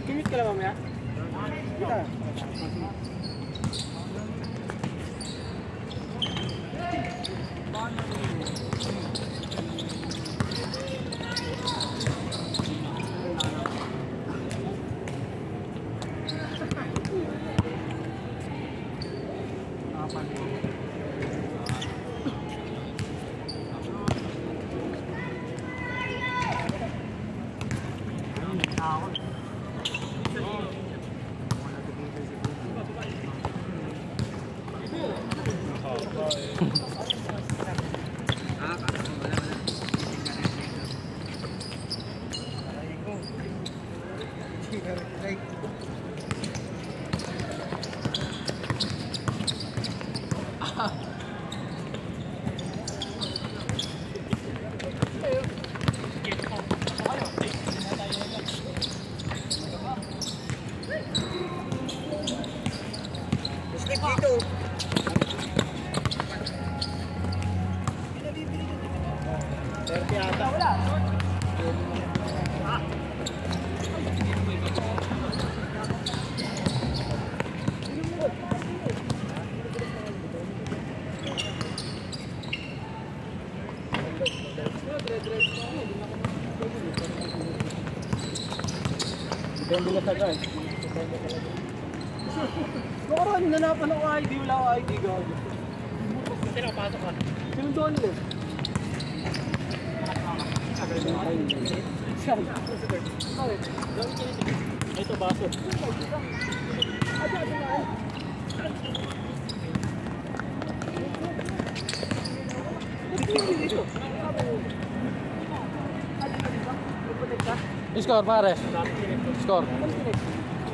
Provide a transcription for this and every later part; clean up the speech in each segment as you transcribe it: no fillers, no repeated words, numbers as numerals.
Kimit ka lang mamaya? Kita. Depende na sa guys. Baka nanapan ako ID, wala ako ID gago. Sino pasok ka? Sino doon ulit? Ito baso. Score pare. Score.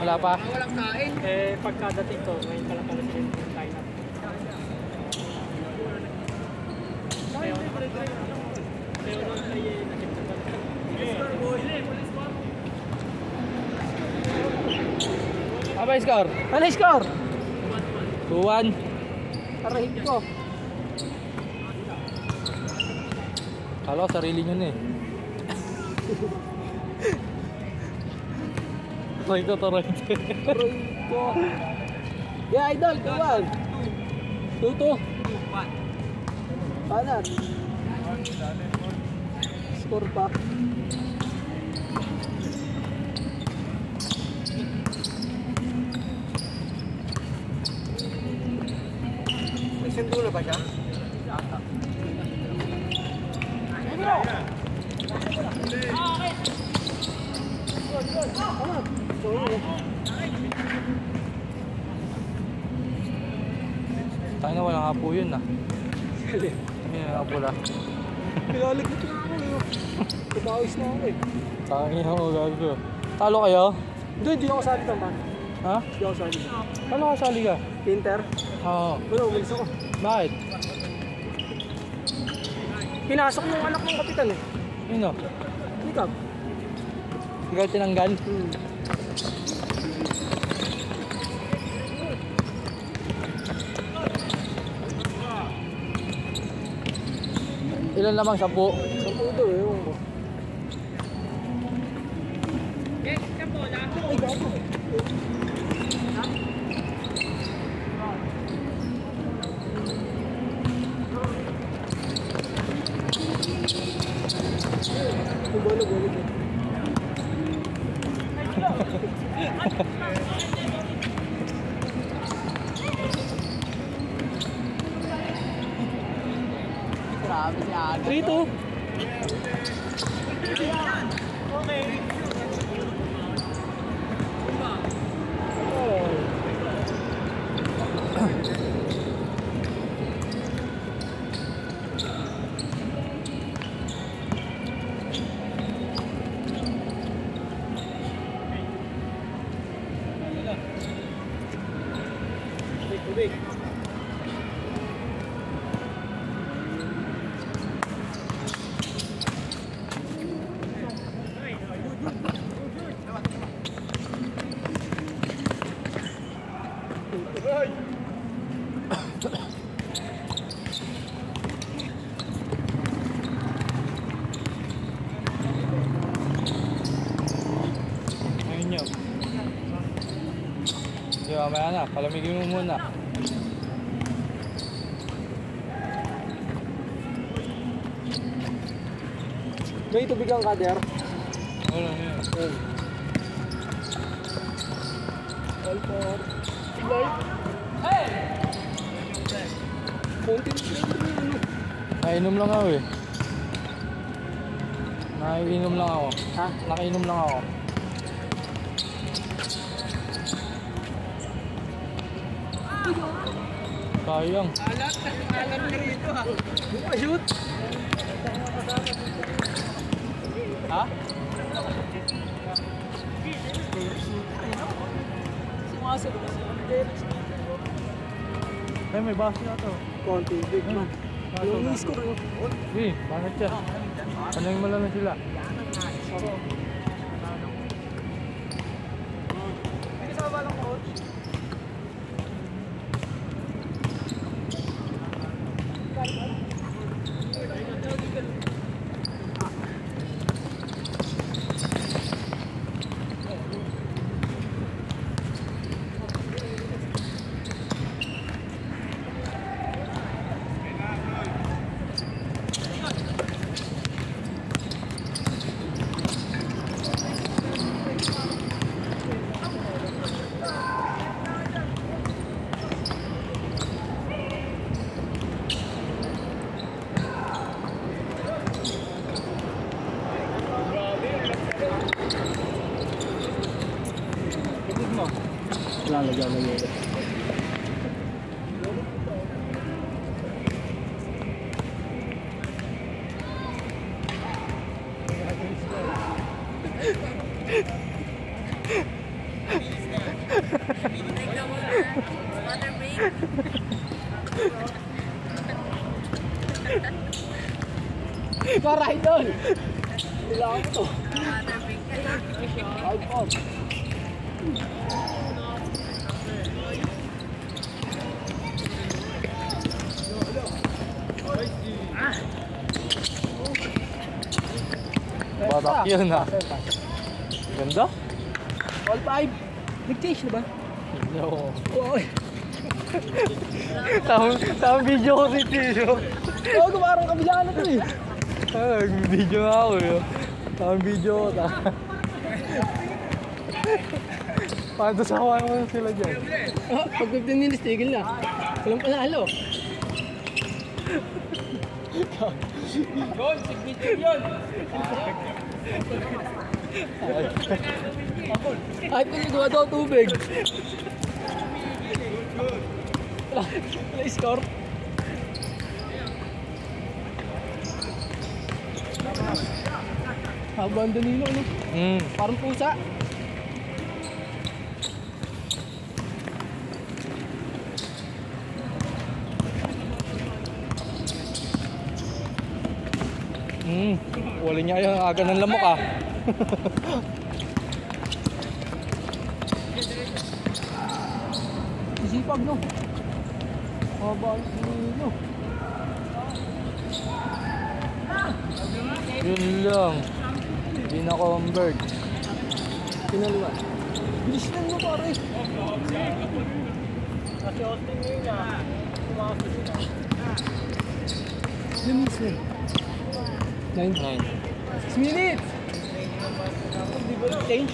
Wala pa. Walang kain. Eh pagkadating to, ngayon pala sila yung kain natin. Apa score? Ano score? 2-1. Arahit ko. Kala ko sarili nyo na eh. Try ko. Yeah, idol, 2-1. 2-2. Panat. Score pa. Nagsundo na ba siya? Tayo na walang apo yun ah. May apo lang. Pilaligit na ako yun. Kabawis na ako eh. Tangin ako gago. Talo kayo? Hindi ako sali tampan. Ha? Hindi ako sali. Talo ka sali ka? Pinter? Oo. Wala, umalis ako. Bakit? Pinasok yung anak ng kapitan eh. Yun o. Ikaw? Ikaw tinanggal? Ilan lamang? 10? 10 ito eh, ewan ko. Ay, gago. Balik. Grabe si Aga. 3-2. Okay. Tubig. mamaya na. Palamigin mo muna. May tubig ang kader. Wala na yun. All for light. Hey! Konti ano. Nainom lang ako eh. Nakainom lang ako. Ha? Nakainom lang ako. Sayang. Alam niyo rito ha. Shoot. Ha? Sumasagot na Ay, may baso na to. konti big man. Yung isko ko. Eh, bakit siya? Anong mo lang na sila? Kasama lang coach. Lalagyan ng yelo. Water break. Para idol. Kailangan ko to. Water break ka lang. iPhone. Batak yun ha. Ganda? All 5. Nag-change na ba? No. Oy. Tamang video ko si Tio. Oo, gumarang kabilaan na to eh. Nag-video nga ako yun. Tamang video ko ta. Paano sawayan mo sila dyan? Oh, pag 15 minutes, tigil na. Walang panalo. Yun, signature yun. Ay, pinagawa daw tubig. Wala score. Habang Danilo, no? Parang pusa. Wala niya yung aga ng lamok ah. Isipag, no? Habang Danilo. Yun lang. Hindi na convert. Pinaluwa. Bilis lang mo, pare. Kasi Austin ngayon na. Tumakot sila. Minutes na. 9 6 minutes! Hindi ba change?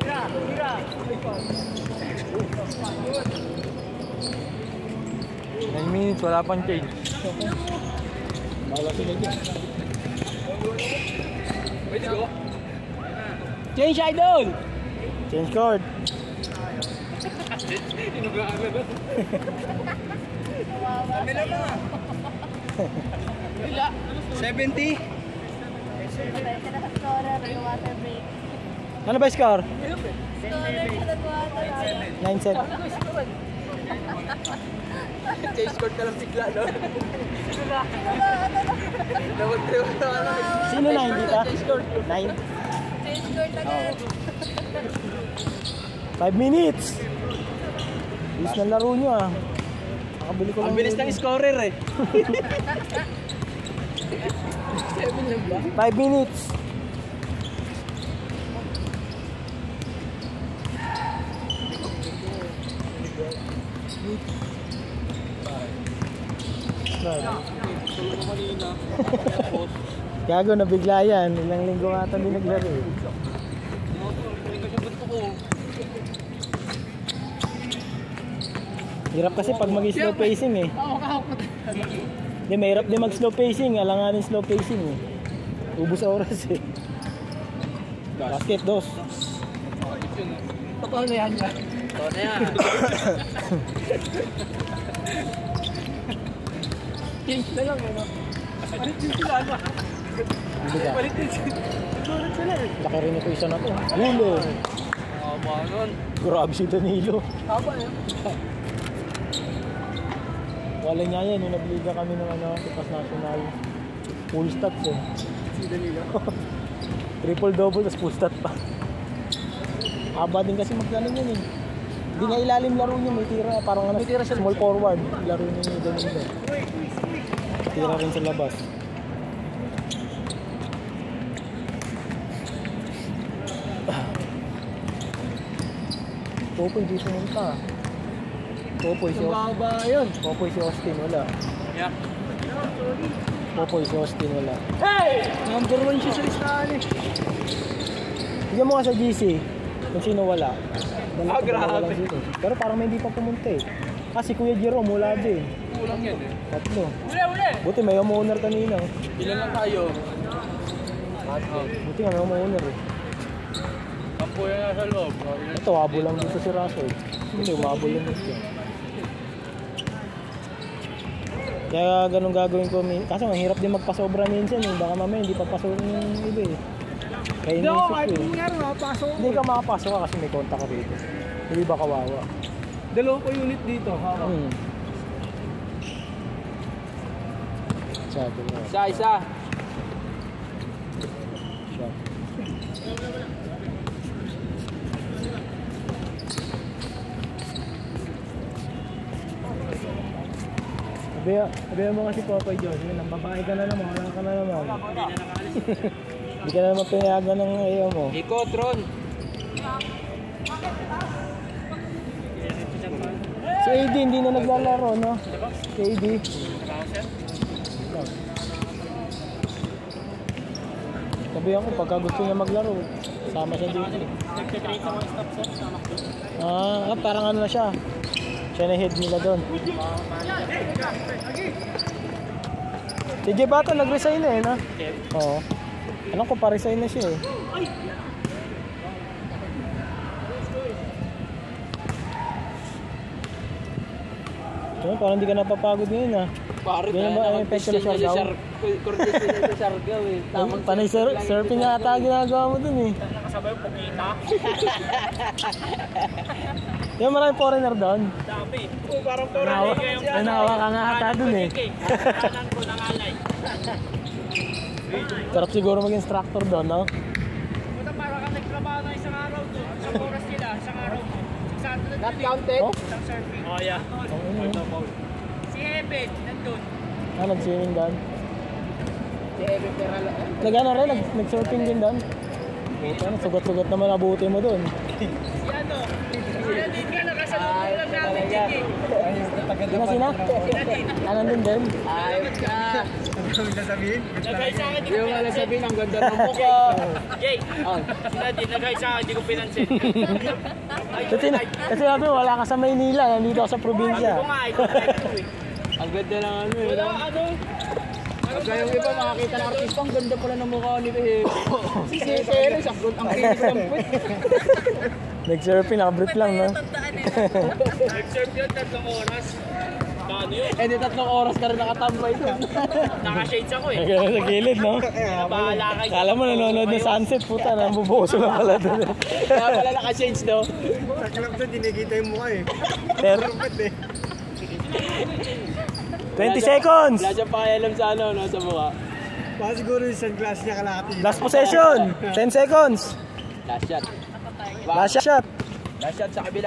Tira! 9 minutes, wala pang change. Bala sila dyan. Pwede go? Change, idol! Change card. Bila na. Bila. 70. Water break. Ano ba score? Water 9-7. Change court ka lang bigla, no? Sino na hindi ka? 9? Change court agad. 5 minutes. Bilis na laro nyo ah. Nakabili ko lang. Ang bilis ng scorer eh. 7 lang ba? 5 minutes. Gago, nabigla yan. Ilang linggo nga ito hindi naglaro eh. Hirap kasi pag mag-slow pacing eh. Hindi, mahirap din mag-slow pacing. Alanganin slow pacing eh. Ubus oras eh. Basket, dos. Totoo na yan. Totoo na yan. Change na lang eh, no? Palit din sila, ano? Palit din sila eh. Laki rin ito isa na to. Ulo. Tama nun. Grabe si Danilo. Tama eh. Wala nga yan, yung nagliga kami ng ano, Tipas National. Full stats eh. Si Danilo. Triple-double, tapos full stat pa. Haba din kasi maglaro yun eh. Hindi nga ilalim laro niya, may tira. Parang ano, small forward. Laro niya ni Danilo. Tira rin sa labas. Popoy, di pumunta. Popoy si Austin. Baba yun. Popoy si Austin, wala. Yeah. Popoy si Austin, wala. Hey! Number 1 siya sa listahan eh. Bigyan mo nga sa GC kung sino wala. Grabe. Pero parang may hindi pa pumunta eh. Si Kuya Jerome wala din. Kulang yan eh. Tatlo. Uli! Buti may homeowner kanina. Ilan lang tayo? Buti nga may homeowner eh. Kampo yan nasa loob. Ito, wabo lang dito si Russell. Hindi, wabo lang dito. Kaya ganun gagawin ko. Kasi ang hirap din magpasobra minsan eh. Baka mamaya hindi papasokin yung iba eh. Kaya Hindi ako, inisip kahit ko eh. nangyari, makapasok ako. Hindi ka makapasok ka kasi may kontak ka rito. Hindi ba kawawa? Dalawang ko unit dito. Hawak. Sabi mo. Isa, isa. Siya. Sabi mo kasi Popoy John, yun, ang babae ka na naman, wala ka na naman. Hindi ka na naman pinayagan ng ayaw mo. Ikot, Ron. Si AD hindi na naglalaro, no? Si AD. Sabihan ko, pagka gusto niya maglaro, sama siya dito. Nagtitrate ako stop set, sama ko. Parang ano na siya. Siya na head nila doon. Si J Bato nag-resign na eh, no? Oo. Alam ko pa-resign na siya eh. Parang hindi ka napapagod ngayon ah. Pare, Ganyan ba ang epekto ng Siargao? Cortes nila sa Siargao eh. Tamang Panay surfing nga ata ginagawa mo dun eh. nakasabay yung pagkita. Yung maraming foreigner doon. Dami. Parang May nahawa ka nga ata dun eh. Kanan ko nangalay. Sarap siguro mag-instructor doon, no? Puta, parang kang nagtrabaho ng isang araw doon. Isang oras sila, isang araw mo. Not counted? Isang surfing. Oh, yeah. Si Eben, nandun. Nag-swimming doon. Si Eben Peral. Nag-ano rin, nag-surfing din doon. Sugat-sugat naman abuti mo doon. Si ano? Sinadin ka, nakasalubong lang namin din eh. Sina? Ano din? Ayos ka. Nagay sa akin, di ko pinansin. Ang ganda ng mukha. Jay, sinadin, nagay sa akin, di ko pinansin. Kasi sabi wala ka sa Maynila, nandito ka sa probinsya. Sabi ko nga, ikaw eh. Ang ganda ng ano eh. Wala, ano? Pagka yung iba makakita ng artista, ang ganda pala ng mukha ni Pehe. Si Sere, saklot ang kinig ng puwet. Nag-surfing, nakabrief lang, no? Nag-surf yun, 3 oras. Paano yun? Eh, di 3 oras ka rin nakatambay doon. Naka-shades ako eh. Nagkano sa gilid, no? Bahala kayo. Kala mo nanonood ng sunset, puta, nambuboso lang pala doon. Kaya pala naka-shades daw. Sa club na dinikita yung mukha eh. Pero, 20 seconds! Wala siyang pakialam sa ano, no, sa mukha. Baka siguro yung sunglass niya kalahati. Last possession! 10 seconds! Last shot. Last shot! Last shot sa kabila.